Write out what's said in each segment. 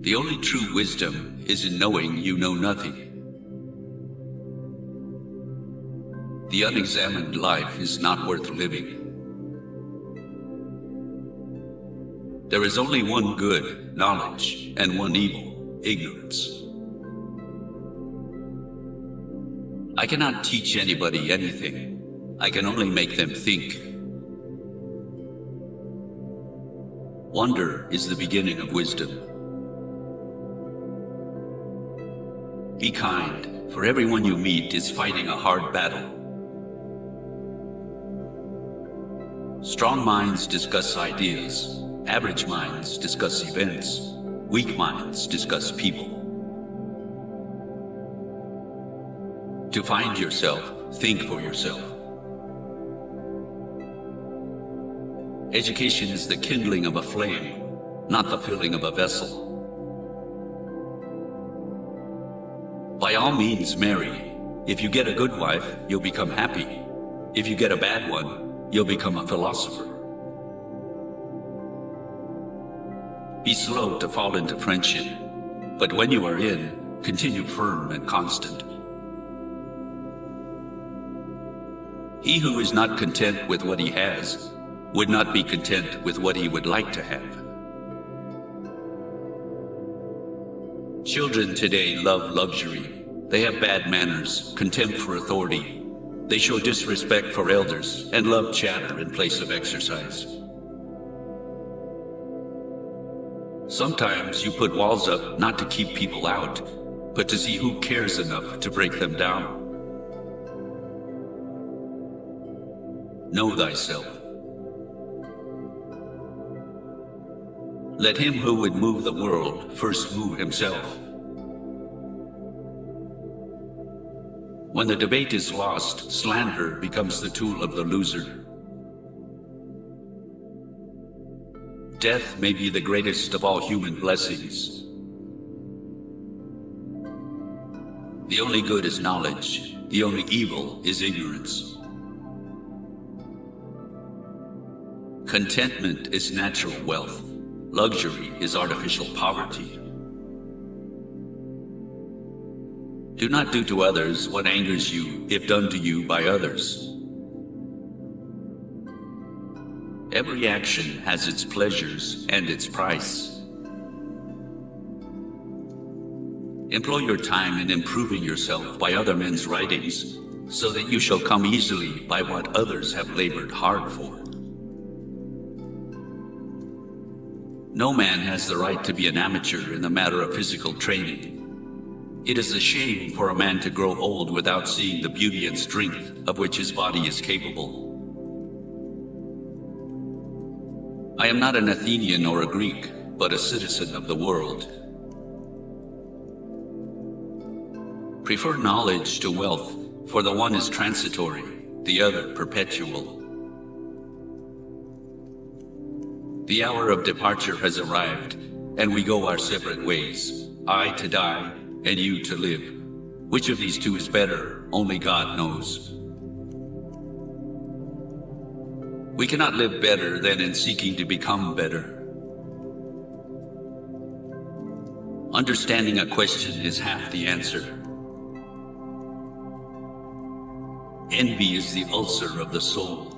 The only true wisdom is in knowing you know nothing. The unexamined life is not worth living. There is only one good, knowledge, and one evil, ignorance. I cannot teach anybody anything. I can only make them think. Wonder is the beginning of wisdom. Be kind, for everyone you meet is fighting a hard battle. Strong minds discuss ideas. Average minds discuss events. Weak minds discuss people. To find yourself, think for yourself. Education is the kindling of a flame, not the filling of a vessel. By all means, marry. If you get a good wife, you'll become happy. If you get a bad one, you'll become a philosopher. Be slow to fall into friendship, but when you are in, continue firm and constant. He who is not content with what he has would not be content with what he would like to have. Children today love luxury. They have bad manners, contempt for authority. They show disrespect for elders and love chatter in place of exercise. Sometimes you put walls up not to keep people out, but to see who cares enough to break them down. Know thyself. Let him who would move the world first move himself. When the debate is lost, slander becomes the tool of the loser. Death may be the greatest of all human blessings. The only good is knowledge. The only evil is ignorance. Contentment is natural wealth. Luxury is artificial poverty. Do not do to others what angers you if done to you by others. Every action has its pleasures and its price. Employ your time in improving yourself by other men's writings, so that you shall come easily by what others have labored hard for. No man has the right to be an amateur in the matter of physical training. It is a shame for a man to grow old without seeing the beauty and strength of which his body is capable. I am not an Athenian or a Greek, but a citizen of the world. Prefer knowledge to wealth, for the one is transitory, the other perpetual. The hour of departure has arrived, and we go our separate ways, I to die, and you to live. Which of these two is better, only God knows. We cannot live better than in seeking to become better. Understanding a question is half the answer. Envy is the ulcer of the soul.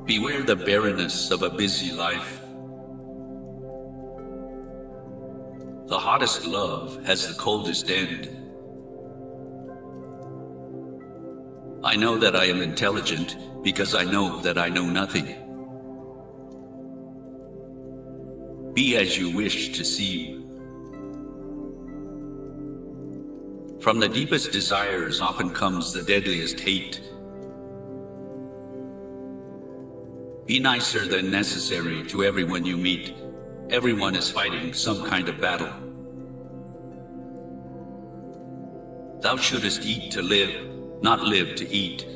Beware the barrenness of a busy life. The hottest love has the coldest end. I know that I am intelligent because I know that I know nothing. Be as you wish to seem. From the deepest desires often comes the deadliest hate. Be nicer than necessary to everyone you meet. Everyone is fighting some kind of battle. Thou shouldest eat to live, not live to eat.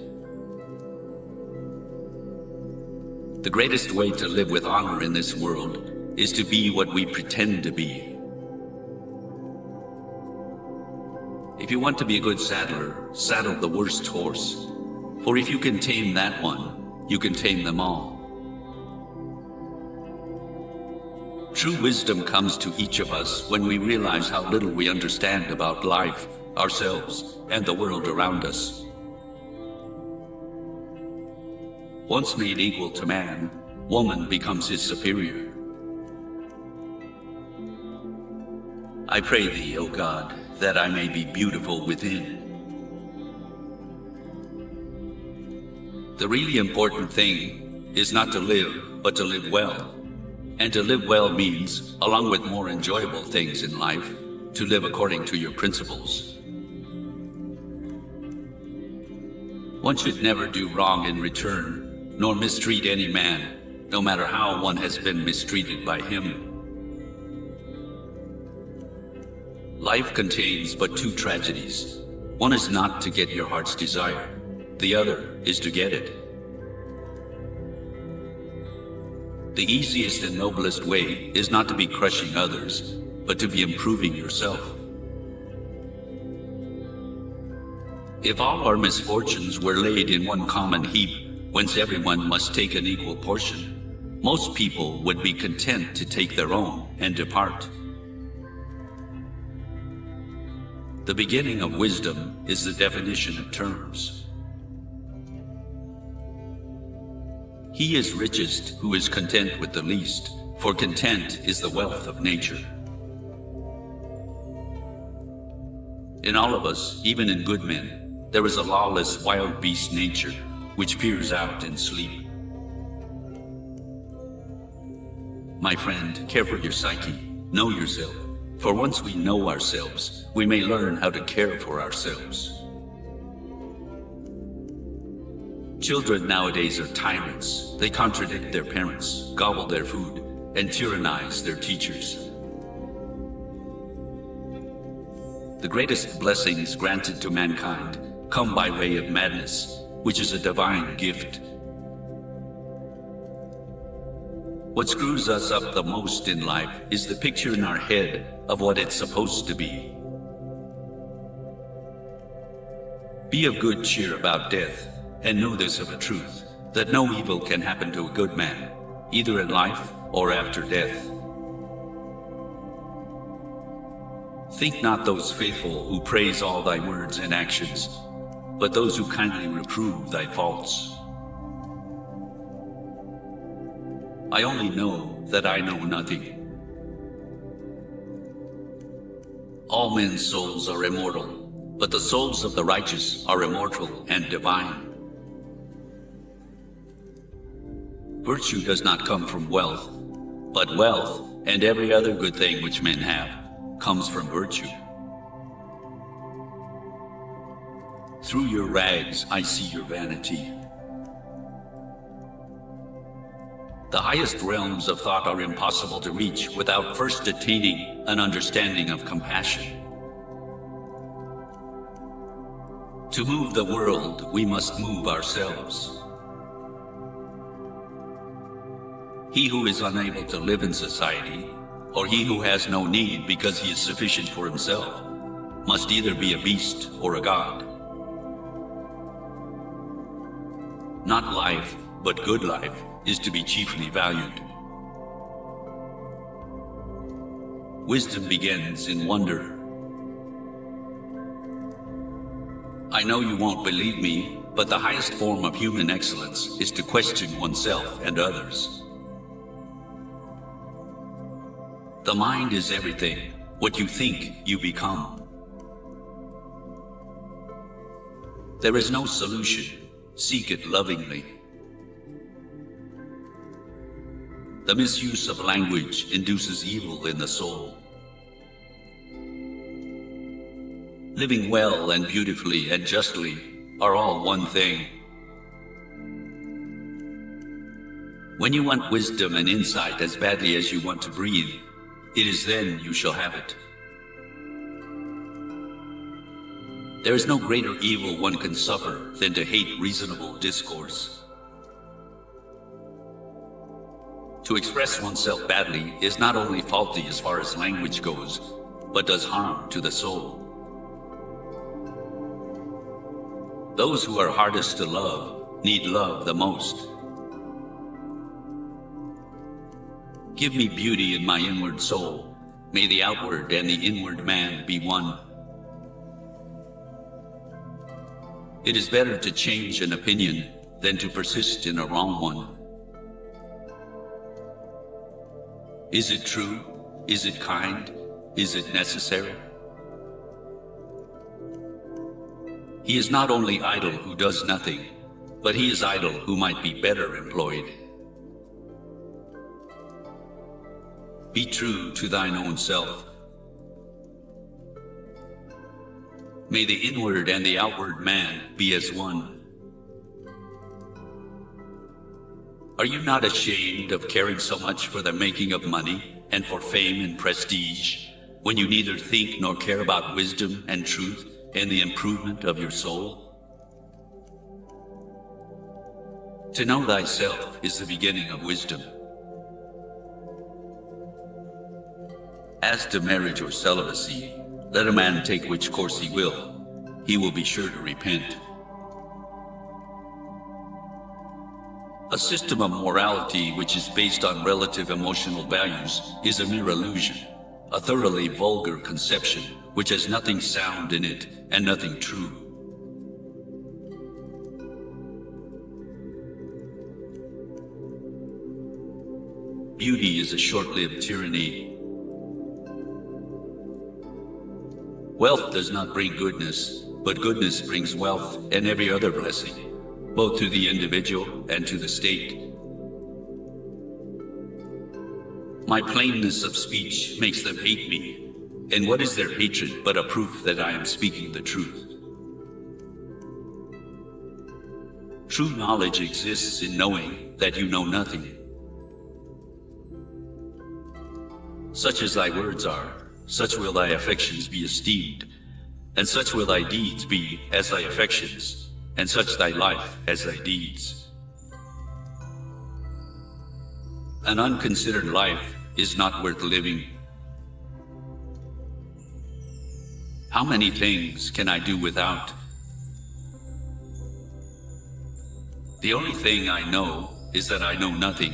The greatest way to live with honor in this world is to be what we pretend to be. If you want to be a good saddler, saddle the worst horse. For if you can tame that one, you can tame them all. True wisdom comes to each of us when we realize how little we understand about life, ourselves, and the world around us. Once made equal to man, woman becomes his superior. I pray thee, O God, that I may be beautiful within. The really important thing is not to live, but to live well. And to live well means, along with more enjoyable things in life, to live according to your principles. One should never do wrong in return, nor mistreat any man, no matter how one has been mistreated by him. Life contains but two tragedies. One is not to get your heart's desire. The other is to get it. The easiest and noblest way is not to be crushing others, but to be improving yourself. If all our misfortunes were laid in one common heap, whence everyone must take an equal portion, most people would be content to take their own and depart. The beginning of wisdom is the definition of terms. He is richest who is content with the least, for content is the wealth of nature. In all of us, even in good men, there is a lawless wild beast nature which peers out in sleep. My friend, care for your psyche, know yourself, for once we know ourselves, we may learn how to care for ourselves. Children nowadays are tyrants. They contradict their parents, gobble their food, and tyrannize their teachers. The greatest blessings granted to mankind come by way of madness, which is a divine gift. What screws us up the most in life is the picture in our head of what it's supposed to be. Be of good cheer about death, and know this of a truth, that no evil can happen to a good man, either in life or after death. Think not those faithful who praise all thy words and actions, but those who kindly reprove thy faults. I only know that I know nothing. All men's souls are immortal, but the souls of the righteous are immortal and divine. Virtue does not come from wealth, but wealth and every other good thing which men have comes from virtue. Through your rags I see your vanity. The highest realms of thought are impossible to reach without first attaining an understanding of compassion. To move the world, we must move ourselves. He who is unable to live in society, or he who has no need because he is sufficient for himself, must either be a beast or a god. Not life, but good life, is to be chiefly valued. Wisdom begins in wonder. I know you won't believe me, but the highest form of human excellence is to question oneself and others. The mind is everything. What you think, you become. There is no solution. Seek it lovingly. The misuse of language induces evil in the soul. Living well and beautifully and justly are all one thing. When you want wisdom and insight as badly as you want to breathe, it is then you shall have it. There is no greater evil one can suffer than to hate reasonable discourse. To express oneself badly is not only faulty as far as language goes, but does harm to the soul. Those who are hardest to love need love the most. Give me beauty in my inward soul. May the outward and the inward man be one. It is better to change an opinion than to persist in a wrong one. Is it true? Is it kind? Is it necessary? He is not only idle who does nothing, but he is idle who might be better employed. Be true to thine own self. May the inward and the outward man be as one. Are you not ashamed of caring so much for the making of money and for fame and prestige, when you neither think nor care about wisdom and truth and the improvement of your soul? To know thyself is the beginning of wisdom. As to marriage or celibacy, let a man take which course he will be sure to repent. A system of morality which is based on relative emotional values is a mere illusion, a thoroughly vulgar conception which has nothing sound in it and nothing true. Beauty is a short-lived tyranny. Wealth does not bring goodness, but goodness brings wealth and every other blessing, both to the individual and to the state. My plainness of speech makes them hate me, and what is their hatred but a proof that I am speaking the truth? True knowledge exists in knowing that you know nothing. Such as thy words are, such will thy affections be esteemed, and such will thy deeds be as thy affections, and such thy life as thy deeds. An unconsidered life is not worth living. How many things can I do without? The only thing I know is that I know nothing.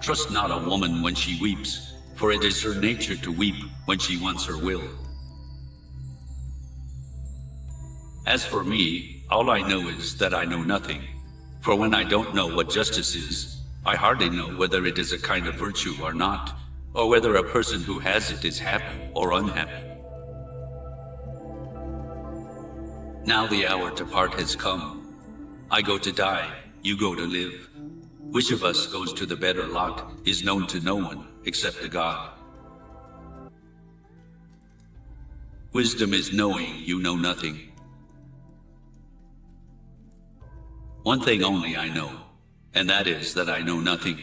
Trust not a woman when she weeps, for it is her nature to weep when she wants her will. As for me, all I know is that I know nothing, for when I don't know what justice is, I hardly know whether it is a kind of virtue or not, or whether a person who has it is happy or unhappy. Now the hour to part has come. I go to die, you go to live. Which of us goes to the better lot is known to no one except to God. Wisdom is knowing you know nothing. One thing only I know, and that is that I know nothing.